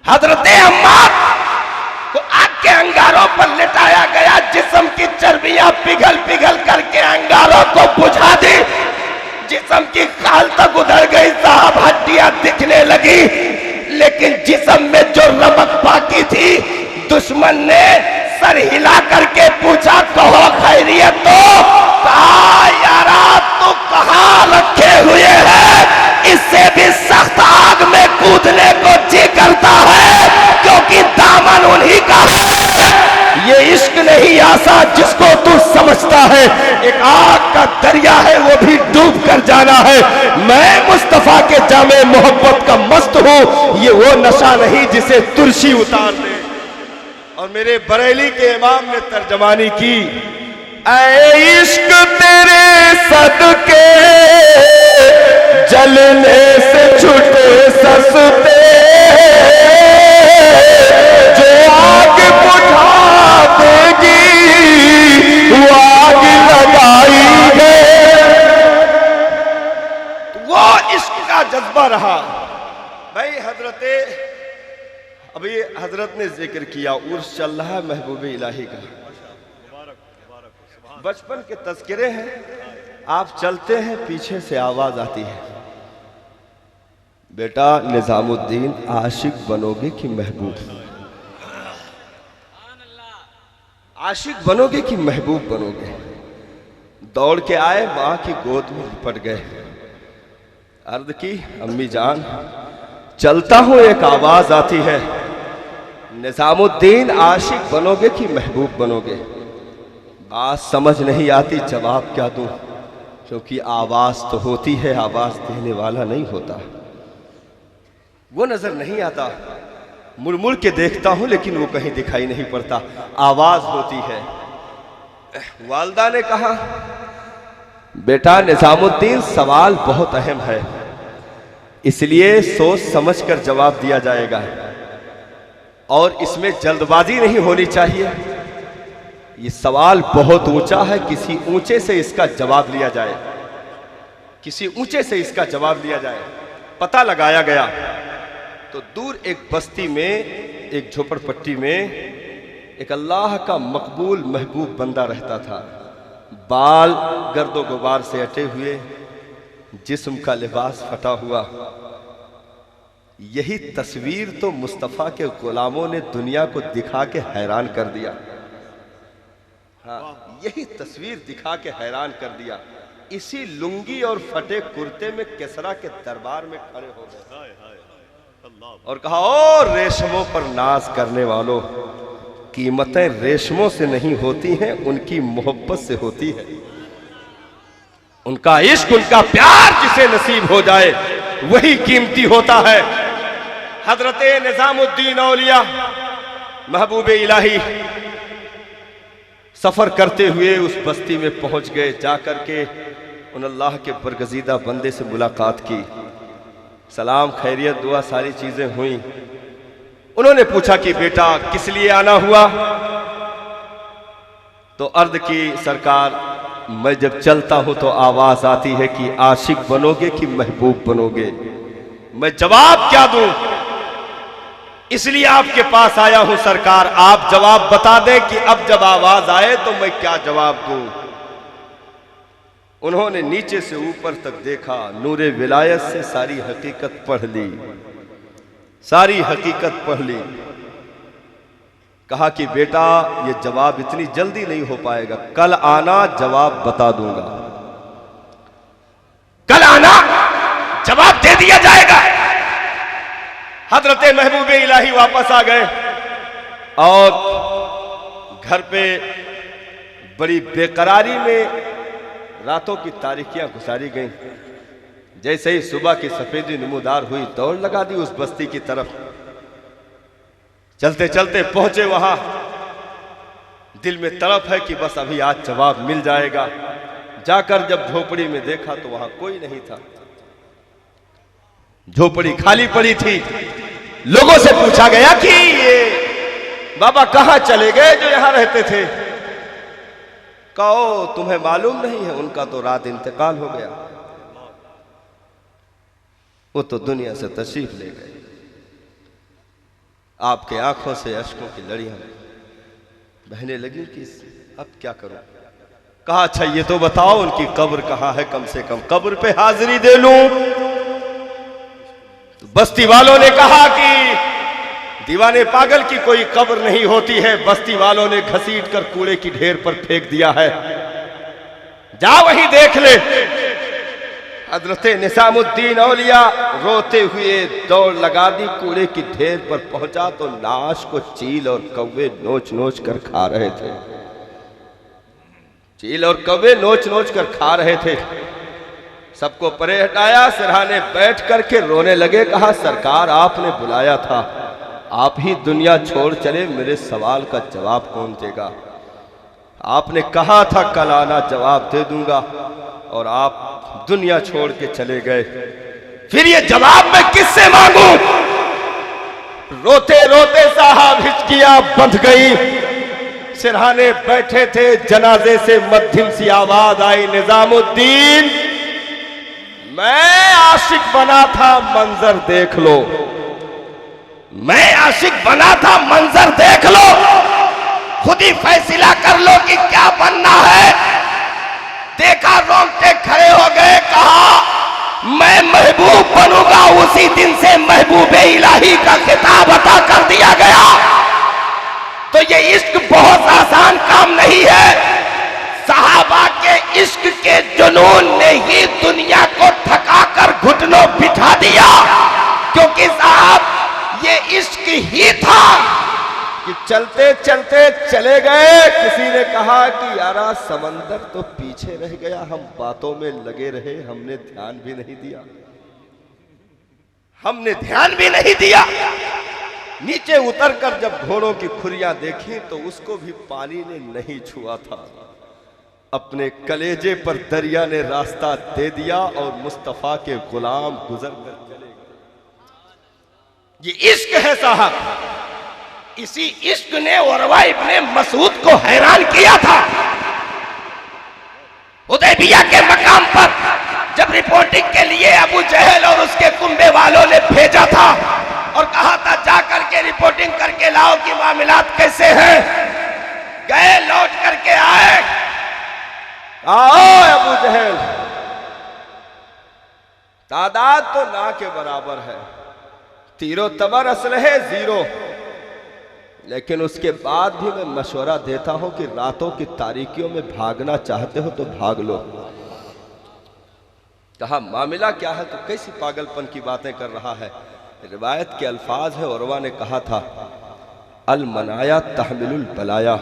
हजरत अम्मार को आग के अंगारों पर लिटाया गया, जिस्म की चर्बियां पिघल पिघल करके अंगारों को बुझा दी, जिस्म की खाल तक उधड़ गई, साहब हड्डियां दिखने लगी, लेकिन जिस्म में जो रमक बाकी थी दुश्मन ने सर हिला करके पूछा कहो खैरियत तो, कहा यारा तू कहां रखे हुए है, इससे भी सख्त आग में कूदने को जी करता है क्योंकि दामन उन्हीं का है। ये इश्क नहीं आसा जिसको तू समझता है, एक आग का दरिया है वो भी डूब कर जाना है। मैं मुस्तफा के जामे मोहब्बत का मस्त हूं, ये वो नशा नहीं जिसे तुलसी उतार दे। और मेरे बरेली के इमाम ने तर्जमानी की, ऐ इश्क तेरे सदके जलने से छूटे सस्ते, जो आग बुझा देगी वो आग लगाई है। वो इश्क का जज्बा रहा भाई। अभी हजरत ने जिक्र किया उर्स चल रहा है महबूब इलाही का, बचपन के तज़किरे हैं। आप चलते हैं पीछे से आवाज आती है, बेटा निजामुद्दीन आशिक बनोगे कि महबूब, आशिक बनोगे कि महबूब बनोगे। दौड़ के आए, मां की गोद में लिपट गए, अर्ज की अम्मी जान चलता हूं एक आवाज आती है, निजामुद्दीन आशिक बनोगे कि महबूब बनोगे। बात समझ नहीं आती जवाब क्या दूं, क्योंकि आवाज तो होती है, आवाज देने वाला नहीं होता। वो नजर नहीं आता, मुड़ मुड़ के देखता हूं लेकिन वो कहीं दिखाई नहीं पड़ता, आवाज होती है। वालदा ने कहा बेटा निजामुद्दीन सवाल बहुत अहम है, इसलिए सोच समझ कर जवाब दिया जाएगा और इसमें जल्दबाजी नहीं होनी चाहिए। ये सवाल बहुत ऊंचा है, किसी ऊंचे से इसका जवाब लिया जाए, किसी ऊंचे से इसका जवाब लिया जाए। पता लगाया गया तो दूर एक बस्ती में, एक झोपड़पट्टी में एक अल्लाह का मकबूल महबूब बंदा रहता था। बाल गर्दो गुबार से अटे हुए, जिस्म का लिबास फटा हुआ। यही तस्वीर तो मुस्तफ़ा के गुलामों ने दुनिया को दिखा के हैरान कर दिया। हाँ, यही तस्वीर दिखा के हैरान कर दिया। इसी लुंगी और फटे कुर्ते में किसरा के दरबार में खड़े हो गए और कहा, ओ रेशमों पर नाज करने वालों, कीमतें रेशमों से नहीं होती हैं, उनकी मोहब्बत से होती है। उनका इश्क, उनका प्यार जिसे नसीब हो जाए वही कीमती होता है। हजरत निजामुद्दीन औलिया महबूब इलाही सफर करते हुए उस बस्ती में पहुंच गए। जाकर के उन अल्लाह के बरगजीदा बंदे से मुलाकात की, सलाम खैरियत दुआ सारी चीजें हुई। उन्होंने पूछा कि बेटा किस लिए आना हुआ? तो अर्ज की सरकार, मैं जब चलता हूं तो आवाज आती है कि आशिक बनोगे कि महबूब बनोगे। मैं जवाब क्या दूं, इसलिए आपके पास आया हूं सरकार। आप जवाब बता दें कि अब जब आवाज आए तो मैं क्या जवाब दूं। उन्होंने नीचे से ऊपर तक देखा, नूरे विलायत से सारी हकीकत पढ़ ली, सारी हकीकत पढ़ ली। कहा कि बेटा ये जवाब इतनी जल्दी नहीं हो पाएगा, कल आना जवाब बता दूंगा। कल आना जवाब दे दिया जाएगा। हजरत महबूब इलाही वापस आ गए और घर पे बड़ी बेकरारी में रातों की तारीखियां गुजारी गईं। जैसे ही सुबह की सफेदी नमूदार हुई, दौड़ लगा दी उस बस्ती की तरफ। चलते चलते पहुंचे वहां, दिल में तड़प है कि बस अभी आज जवाब मिल जाएगा। जाकर जब झोपड़ी में देखा तो वहां कोई नहीं था, झोपड़ी खाली पड़ी थी। लोगों से पूछा गया कि ये बाबा कहां चले गए जो यहां रहते थे। कहो तुम्हें मालूम नहीं है, उनका तो रात इंतकाल हो गया, वो तो दुनिया से तशरीफ ले गए। आपके आंखों से अश्कों की लड़ियां बहने लगी कि अब क्या करूं। कहा अच्छा ये तो बताओ उनकी कब्र कहां है, कम से कम कब्र पे हाजिरी दे लूं। तो बस्ती वालों ने कहा कि दीवाने पागल की कोई कब्र नहीं होती है, बस्ती वालों ने घसीट कर कूड़े की ढेर पर फेंक दिया है, जा वहीं देख ले। हजरत निजामुद्दीन औलिया रोते हुए दौड़ लगा दी, कूड़े की ढेर पर पहुंचा तो लाश को चील और कौवे नोच नोच कर खा रहे थे। चील और कौवे नोच नोच कर खा रहे थे। सबको परे हटाया, सिरहाने बैठ करके रोने लगे। कहा सरकार आपने बुलाया था, आप ही दुनिया छोड़ चले, मेरे सवाल का जवाब कौन देगा। आपने कहा था कल आना जवाब दे दूंगा और आप दुनिया छोड़ के चले गए, फिर ये जवाब मैं किससे मांगू। रोते रोते साहब हिचकियां बंध गई, सिरहाने बैठे थे। जनाजे से मध्यम सी आवाज आई, निजामुद्दीन मैं आशिक बना था, मंजर देख लो। मैं आशिक बना था, मंजर देख लो, खुद ही फैसला कर लो कि क्या बनना है। देखा रोंगटे खड़े हो गए। कहा मैं महबूब बनूंगा। उसी दिन से महबूब इलाही का खिताब अता कर दिया गया। तो ये इश्क बहुत आसान काम नहीं है। सहाबा के इश्क के जुनून ने ही दुनिया को थकाकर घुटनों बिठा दिया, क्योंकि साहब ये इश्क ही था कि चलते चलते चले गए। किसी ने कहा कि यारा समंदर तो पीछे रह गया, हम बातों में लगे रहे, हमने ध्यान भी नहीं दिया, हमने ध्यान भी नहीं दिया। नीचे उतरकर जब घोड़ों की खुरियां देखी तो उसको भी पानी ने नहीं छुआ था। अपने कलेजे पर दरिया ने रास्ता दे दिया और मुस्तफा के गुलाम गुजर कर चले गए। ये इश्क है साहब। इसी इश्क ने उरवा इब्ने मसूद को हैरान किया था। हुदैबिया के मकाम पर जब रिपोर्टिंग के लिए अबू जहल और उसके कुंबे वालों ने भेजा था और कहा था जाकर के रिपोर्टिंग करके लाओ कि मामलात कैसे हैं, गए लौट करके आए। आओ अबू जहल, तादाद तो ना के बराबर है, तीरो तबर असलहे जीरो, लेकिन उसके बाद भी मैं मशवरा देता हूं कि रातों की तारीकियों में भागना चाहते हो तो भाग लो। कहा मामला क्या है, तो कैसी पागलपन की बातें कर रहा है। रिवायत के अल्फाज है, उरवा ने कहा था अल मनाया तहमिलुल बलाया,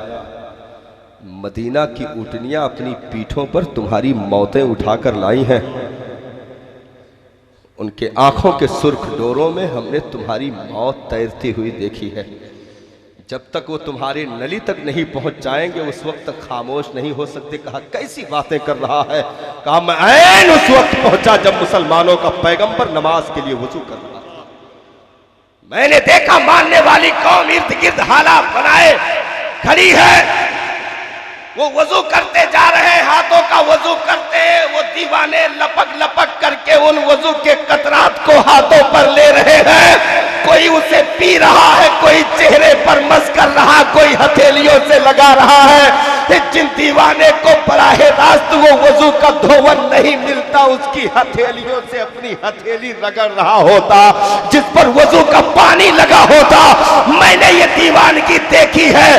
मदीना की ऊँटनियां अपनी पीठों पर तुम्हारी मौतें उठाकर लाई हैं। उनके आंखों के सुर्ख डोरों में हमने तुम्हारी मौत तैरती हुई देखी है। जब तक वो तुम्हारी नली तक नहीं पहुंच जाएंगे उस वक्त तक खामोश नहीं हो सकते। कहा कैसी बातें कर रहा है। कहा मैं ऐन उस वक्त पहुंचा जब मुसलमानों का पैगंबर नमाज के लिए वुजू कर रहा था। मैंने देखा मानने वाली कौम इर्द गिर्द हाला बनाए खड़ी है, वो वजू करते जा रहे हैं, हाथों का वजू करते, वो दीवाने लपक लपक करके उन वजू के कतरात को हाथों पर ले रहे हैं। कोई उसे पी रहा है, कोई चेहरे पर मस कर रहा, कोई हथेलियों से लगा रहा है। जिन दीवाने को बराहे रास्त वो वजू का धोवन नहीं मिलता, उसकी हथेलियों से अपनी हथेली रगड़ रहा होता, जिस पर वजू का पानी लगा होता। मैंने ये दीवानगी देखी है।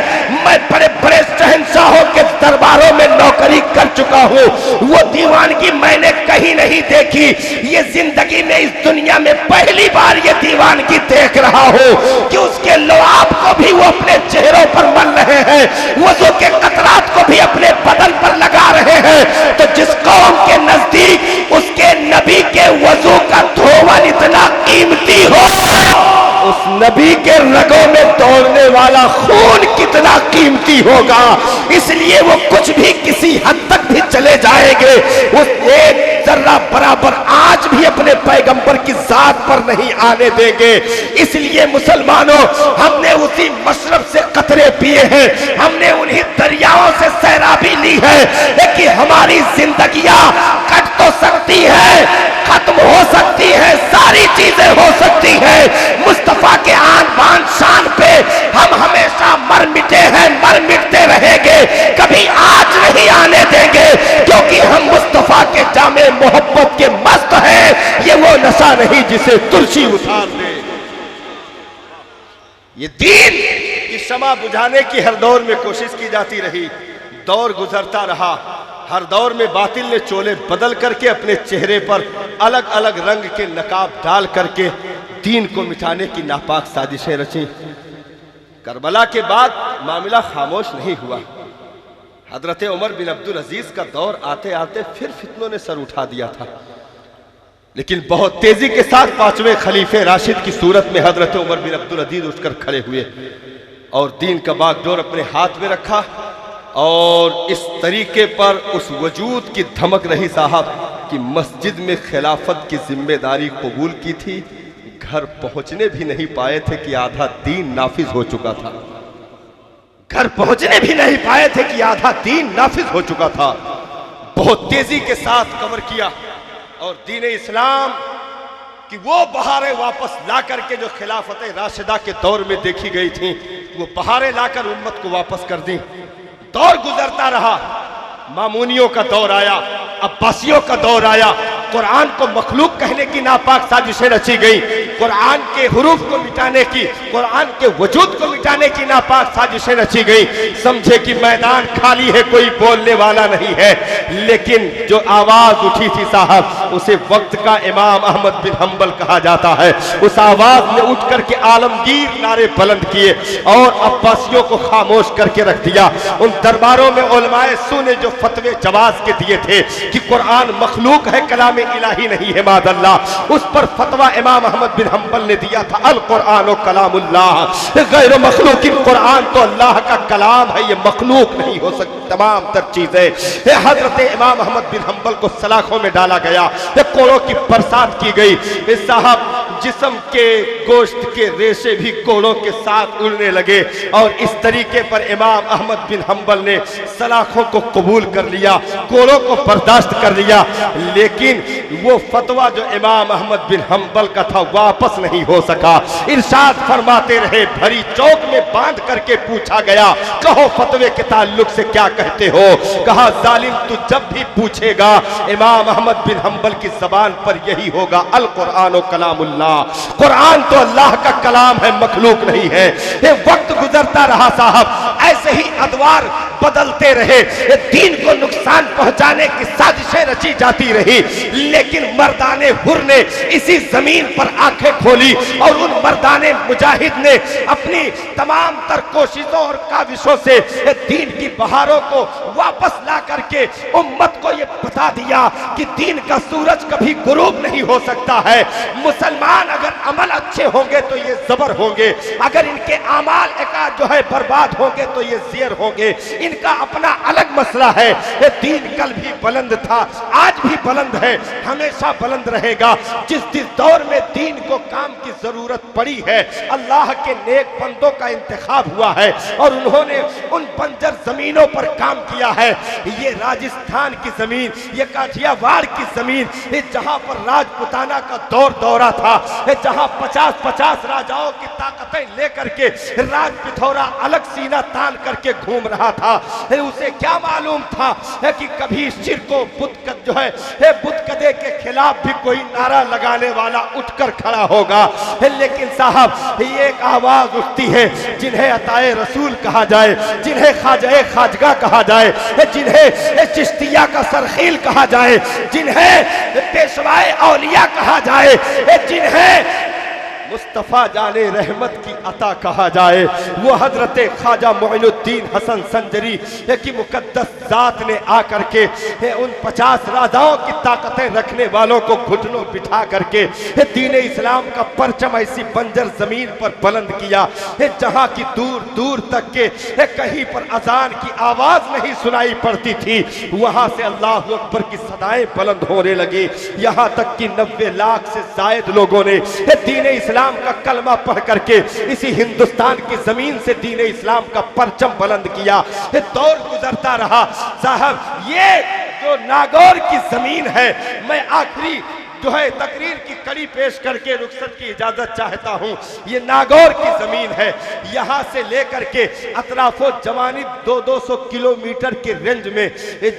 मैं बड़े बड़े शहंशाहों के दरबारों में नौकरी कर चुका हूँ, वो दीवानगी मैंने कहीं नहीं देखी। ये जिंदगी में इस दुनिया में पहली बार ये दीवानगी देख रहा हूँ कि उसके लुआब को भी वो अपने चेहरों पर मल रहे हैं, वजू के कतरात को भी अपने बदन पर लगा रहे हैं। तो जिस कौम के नजदीक उसके नबी के वजू का धोवन इतना कीमती हो, उस नबी के रगों में दौड़ने वाला खून कितना कीमती होगा। इसलिए वो कुछ भी किसी हद तक भी चले जाएंगे, उस एक जर्रा बराबर आज भी अपने पैगंबर की जात पर नहीं आने देंगे। इसलिए मुसलमानों, हमने उसी मशरब से कतरे पिए हैं, हमने उन्हीं दरियाओं से सैराबी ली है। लेकिन हमारी जिंदगियां कट तो सकती है, खत्म हो सकती है, सारी चीजें हो सकती है, मुस्तफा के आन बान शान पे हम हमेशा मर मिटे हैं, मर मिटते रहेंगे, कभी आज नहीं आने देंगे, क्योंकि हम मुस्तफा के जामे मोहब्बत के मस्त हैं। ये वो नशा नहीं जिसे तुलसी उतार दे। ये दीन की शमा बुझाने की हर दौर में कोशिश की जाती रही, दौर गुजरता रहा, हर दौर में बातिल ने चोले बदल करके अपने चेहरे पर अलग अलग रंग के नकाब डाल करके दीन को मिटाने की नापाक साजिशें रची। करबला के बाद मामला खामोश नहीं हुआ। हजरत उमर बिन अब्दुल अजीज का दौर आते आते फिर फितनों ने सर उठा दिया था, लेकिन बहुत तेजी के साथ पांचवें खलीफे राशिद की सूरत में हजरत उमर बिन अब्दुल अजीज उठकर खड़े हुए और दीन का बागडोर अपने हाथ में रखा और इस तरीके पर उस वजूद की धमक रही साहब कि मस्जिद में खिलाफत की जिम्मेदारी कबूल की थी, घर पहुंचने भी नहीं पाए थे कि आधा दीन नाफिज हो चुका था। घर पहुंचने भी नहीं पाए थे कि आधा दीन नाफिज हो चुका था। बहुत तेजी के साथ कवर किया और दीन इस्लाम कि वो बहारें वापस ला करके जो खिलाफत राशिदा के दौर में देखी गई थी, वो बहारें लाकर उम्मत को वापस कर दी। दौर गुजरता रहा, मामूनियों का दौर आया, अब्बासियों का दौर आया, कुरान को मखलूक कहने की नापाक साजिशें रची गई, कुरान के हुरूफ को मिटाने की, कुरान के वजूद को मिटाने की नापाक साजिशें रची गई। समझे कि मैदान खाली है, कोई बोलने वाला नहीं है, लेकिन जो आवाज उठी थी साहब, उसे वक्त का इमाम अहमद बिन हंबल कहा जाता है। उस आवाज ने उठ करके आलमगीर नारे बुलंद किए और अब्बासियों को खामोश करके रख दिया। उन दरबारों में उलमाए सू ने जो फतवे जवाज के दिए थे कि कुरान मखलूक है, कलाम इलाही नहीं है मादअल्लाह, उस पर फतवा इमाम अहमद बिन हंबल ने दिया था, अल कुरान कलामुल्लाह गैर मखलूक, कुरान तो अल्लाह का कलाम है, ये मखलूक नहीं हो सकती। तमाम तर चीजें हजरत इमाम अहमद बिन हंबल को सलाखों में डाला गया, कोड़ों की बरसात की गई। साहब जिस्म के गोश्त के रेशे भी कोड़ों के साथ उड़ने लगे और इस तरीके पर इमाम अहमद बिन हंबल ने सलाखों को कबूल कर लिया, कोड़ों को बर्दाश्त कर लिया, लेकिन वो फतवा जो इमाम अहमद बिन हंबल का था वापस नहीं हो सका। इरशाद फरमाते रहे, भरी चौक में बांध करके पूछा गया, कहो फतवे के ताल्लुक से क्या कहते हो? कहा, जालिम तू जब भी पूछेगा इमाम अहमद बिन हंबल की जबान पर यही होगा, अल कुरान कलामुल्लाह, कुरान तो अल्लाह का कलाम है, मखलूक नहीं है। ये वक्त गुजरता रहा साहब, ऐसे ही अदवार बदलते रहे, दीन को नुकसान पहुंचाने की साजिशें रची जाती रही, लेकिन मर्दाने हुर ने इसी जमीन पर आंखें खोली और उन मर्दाने मुजाहिद ने अपनी तमाम तर कोशिशों और काविशों से दीन की बहारों को वापस ला करके उम्मत को ये बता दिया कि दीन का सूरज कभी गुरूब नहीं हो सकता है। मुसलमान अगर अमल अच्छे होंगे तो ये जबर होंगे, अगर इनके अमाल जो है बर्बाद होंगे तो ये ज़ियर होंगे। इनका अपना अलग मसला है। ये दीन कल भी बुलंद था, आज भी बुलंद है, हमेशा बुलंद रहेगा। जिस दौर में दीन को काम की जरूरत पड़ी है, अल्लाह के नेक बंदों का इंतखाब हुआ है और उन्होंने उन बंजर जमीनों पर काम किया है। ये राजस्थान की जमीन, ये काठियावाड़ की जमीन, ये जहां पर राजपुताना का दौर दौरा था, जहां 50-50 राजाओं की ताकतें लेकर के राज पिथौरा अलग सीना तान करके घूम रहा था। उसे क्या मालूम था कि कभी शिर को बुत जो है बुतकदे के खिलाफ भी कोई नारा लगाने वाला उठकर खड़ा होगा। लेकिन साहब ये एक आवाज उठती है, जिन्हें अताए रसूल कहा जाए, जिन्हें ख्वाजा खाजगा कहा जाए, जिन्हें चिश्तिया का सरखील कहा जाए, जिन्हें पेशवाए औलिया कहा जाए, जिन्हें मुस्तफ़ा जाने रहमत की अता कहा जाए, वो हजरत ख्वाजा मोइनुद्दीन हसन संजरी की मुकद्दस जात ने आकर के उन 50 राजाओं की ताकतें रखने वालों को घुटनों बिठा करके दीन इस्लाम का परचम ऐसी बंजर जमीन पर बुलंद किया, जहां की दूर दूर तक के कहीं पर अजान की आवाज नहीं सुनाई पड़ती थी, वहां से अल्लाह अकबर की सदाएं बुलंद होने लगी। यहां तक कि 90 लाख से जायद लोगों ने दीन इस्लाम का कलमा पढ़ करके इसी हिंदुस्तान की जमीन से दीन इस्लाम का परचम बुलंद किया। दौर गुजरता रहा साहब। ये जो नागौर की जमीन है, मैं आखिरी जो है तकरीर की कड़ी पेश करके रुखसत की इजाजत चाहता हूं। ये नागौर की जमीन है, यहां से लेकर के अतराफो जवानी 200-200 किलोमीटर के रेंज में,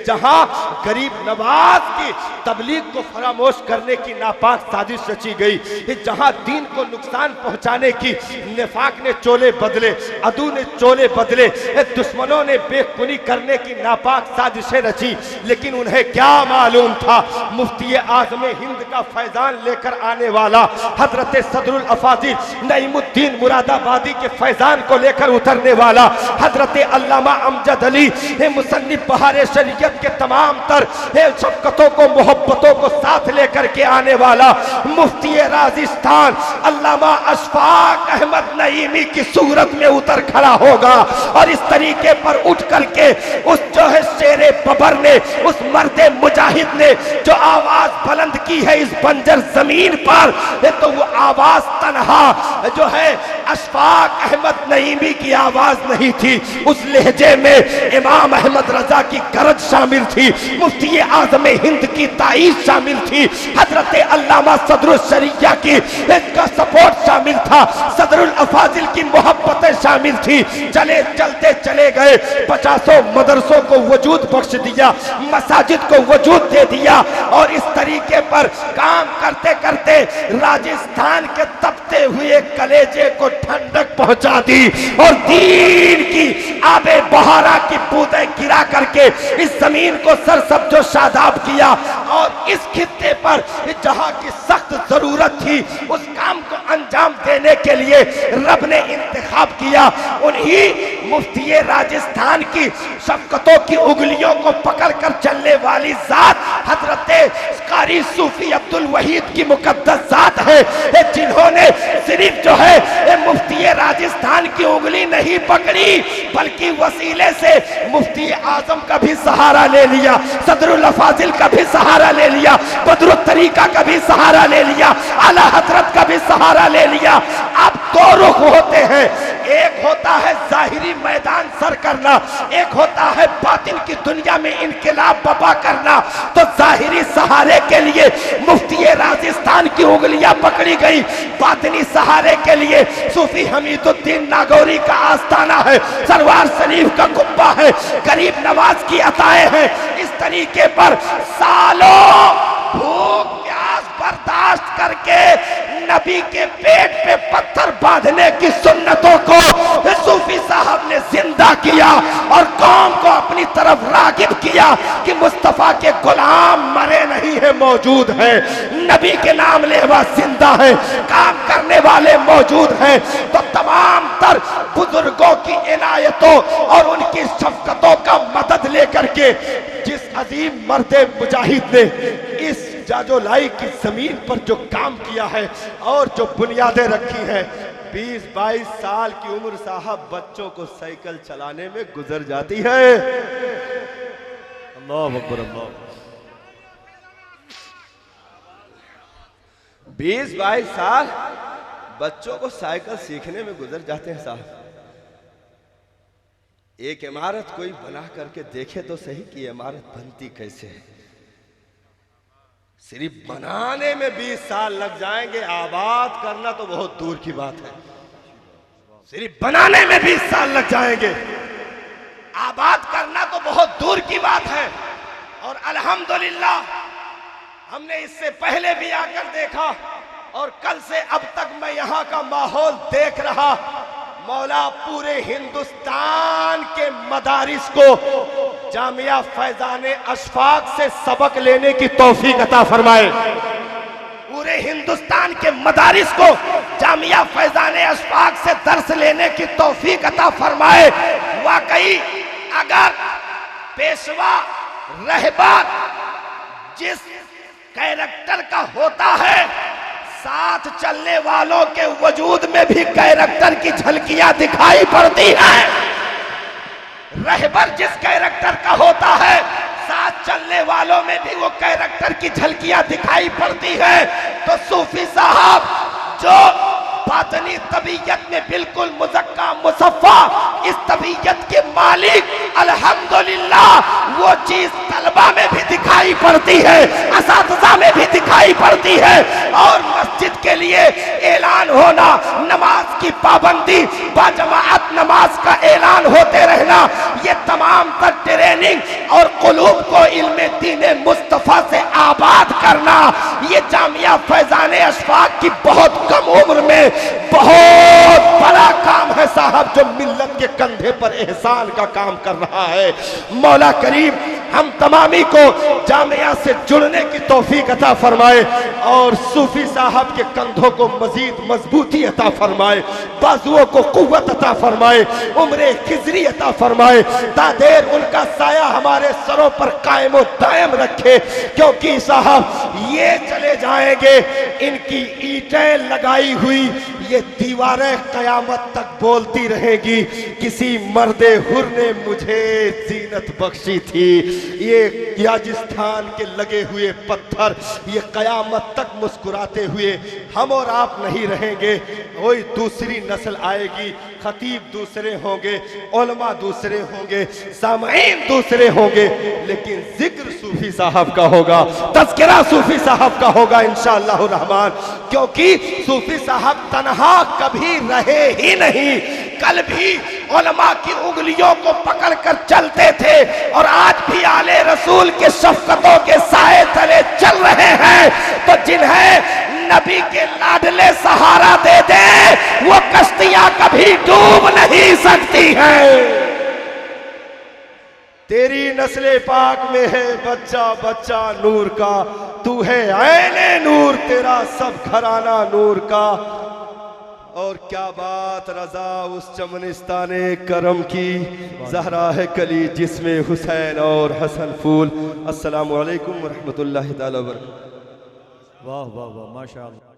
जहां गरीब नवाज की तबलीग को फरामोश करने की नापाक साजिश रची गई, जहां दीन को नुकसान पहुंचाने की निफाक ने चोले बदले, अदू ने चोले बदले, दुश्मनों ने बेखुनी करने की नापाक साजिशें रची। लेकिन उन्हें क्या मालूम था, मुफ्ती आज़म हिंद का फैजान लेकर आने वाला हजरत सदरुल अफाजिल नईमुद्दीन मुरादाबादी के फैजान को लेकर उतरने वाला हजरत अल्लामा अमजद अली मुसन्निफ बहारे शरीयत के तमाम तर शफ़क़तों को मोहब्बतों को साथ लेकर के आने वाला मुफ्ती राजस्थान अल्लामा अशफाक अहमद नईमी की सूरत में उतर खड़ा होगा और इस तरीके पर उठ करके उस जो है शेरे बबर ने, उस मर्दे मुजाहिद ने जो आवाज बुलंद की है इस बंजर जमीन पर, तो वो आवाज तन्हा जो है अशफाक अहमद नईमी की आवाज नहीं थी, उस लहजे में इमाम अहमद रजा की गरज शामिल थी, मुफ्ती आज़म हिंद की ताईद शामिल थी, हजरत अल्लामा सदरुल शरिया की इसका सपोर्ट शामिल था, सदरुल अफाजिल की मोहब्बतें शामिल थी। चले चलते चले गए, 50 मदरसों को वजूद बख्श दिया, मसाजिद को वजूद दे दिया और इस तरीके पर काम करते करते राजस्थान के तपते हुए कलेजे को ठंडक पहुंचा दी और दीन की आबे बहारा की बूंदें गिरा करके इस जमीन को सरसब्जो शादाब किया। और इस खित्ते पर जहां की सख्त जरूरत थी, उस काम को अंजाम देने के लिए रब ने इंतखाब किया उन्हीं मुफ्ती राजस्थान की शफ़क़तों की उंगलियों को पकड़कर चलने वाली जात हजरत कारी सूफी अब्दुल वहीद की मुकद्दस जात है, जिन्होंने सिर्फ जो है मुफ्ती राजस्थान की उंगली नहीं पकड़ी बल्कि वसीले से मुफ्ती आजम का भी सहारा ले लिया, सदरुल अफाजिल का भी सहारा ले लिया, बदरुल तरीका का भी सहारा ले लिया, आला हजरत का भी सहारा ले लिया। अब दो रुख होते हैं, एक होता है जाहिरी मैदान सर करना, एक होता है बातिन की दुनिया में इनकलाब बपा करना। तो जाहिरी सहारे के लिए मुफ्ती राजस्थान की उंगलियां पकड़ी गई, बातिनी सहारे के लिए सूफी हमीदुद्दीन नागौरी का आस्थाना है, सरवार शरीफ का कुब्बा है, गरीब नवाज की अताएं हैं। इस तरीके पर सालों भूख प्यास बर्दाश्त करके नबी के पेट पे पत्थर बांधने की सुन्नतों को सूफी साहब ने जिंदा किया और कौम को अपनी तरफ रागिब किया कि मुस्तफा के गुलाम मरे नहीं है, मौजूद है, नबी के नाम लेवा जिंदा है, काम करने वाले मौजूद हैं। तो तमाम तर बुजुर्गों की इनायतों और उनकी शफ़क़तों का मदद लेकर के जिस अजीम मर्दे मुजाहिद ने इस जाजोलाई की जमीन पर जो काम किया है और जो बुनियादें रखी हैं, 20-22 साल की उम्र साहब बच्चों को साइकिल चलाने में गुजर जाती है। अल्लाह अकबर अल्लाह। 20-22 साल बच्चों को साइकिल सीखने में गुजर जाते हैं साहब। एक इमारत कोई बना करके देखे तो सही कि इमारत बनती कैसे है। सिर्फ बनाने में 20 साल लग जाएंगे, आबाद करना तो बहुत दूर की बात है। सिर्फ बनाने में 20 साल लग जाएंगे, आबाद करना तो बहुत दूर की बात है। और अल्हम्दुलिल्लाह हमने इससे पहले भी आकर देखा और कल से अब तक मैं यहाँ का माहौल देख रहा। मौला पूरे हिंदुस्तान के मदारिस को जामिया फैजाने अशफाक से सबक लेने की तौफीक अता फरमाए। पूरे हिंदुस्तान के मदारिस को जामिया फैजाने अशफाक से दर्स लेने की तौफीक अता फरमाए। वाकई अगर पेशवा रहबर जिस कैरेक्टर का होता है, साथ चलने वालों के वजूद में भी कैरेक्टर की झलकियां दिखाई पड़ती है। रहबर जिस कैरेक्टर का होता है, साथ चलने वालों में भी वो कैरेक्टर की झलकियां दिखाई पड़ती है। तो सूफी साहब जो बातनी तबीयत में बिल्कुल मुज़क्का मुसफ़ा, इस तबीयत के मालिक, अल्हम्दुलिल्लाह वो चीज तलबा में भी दिखाई पड़ती है, असातिज़ा में भी दिखाई पड़ती है। और मस्जिद के लिए ऐलान होना, नमाज की पाबंदी, बाजमाअत नमाज का ऐलान होते रहना, ये तमाम तर ट्रेनिंग और कुलूब को इल्मे दीन मुस्तफ़ा से आबाद करना, ये जामिया फैजाने अशफाक की बहुत कम उम्र में बहुत बड़ा काम है साहब, जो मिल्लत के कंधे पर एहसान का काम कर रहा है। मौला करीम हम तमामी को जामिया से जुड़ने की तौफीक अता फरमाए और सूफी साहब के कंधों को मजीद मजबूती अता फरमाए, बाजुओं को कुव्वत अता फरमाए, उम्रे खिजरी अता फरमाए। दादेर उनका साया हमारे सरों पर कायम व दायम रखे, क्योंकि साहब ये चले जाएंगे, इनकी ईंटें लगाई हुई ये दीवारें कयामत तक बोलती रहेगी, किसी मर्दे हुर ने मुझे जीनत बख्शी थी। ये याजिस्थान के लगे हुए पत्थर ये कयामत तक मुस्कुराते हुए हम और आप नहीं रहेंगे, कोई दूसरी नस्ल आएगी, खतीब दूसरे होंगे, उलमा दूसरे होंगे, सामईन दूसरे होंगे, लेकिन जिक्र सूफी साहब का होगा, तज़किरा सूफी साहब का होगा इंशाअल्लाह रहमान। क्योंकि सूफी साहब तन्हा कभी रहे ही नहीं, कल भी उलमा की उंगलियों को पकड़कर चलते थे और आज भी आले रसूल के शफ़क़तों के साए तले चल रहे हैं। तो जिन्हें नबी के लाडले सहारा दे दे, वो कश्तियां कभी डूब नहीं सकती हैं। तेरी नस्ले पाक में है बच्चा बच्चा नूर का, तू है ऐने नूर, तेरा सब घराना नूर का। और क्या बात रजा उस चमनिस्ताने करम की, ज़हरा है कली जिसमें हुसैन और हसन फूल। अस्सलामु अलैकुम व रहमतुल्लाहि तआला व बरकातहू। वाह वाह वाह, माशाअल्लाह।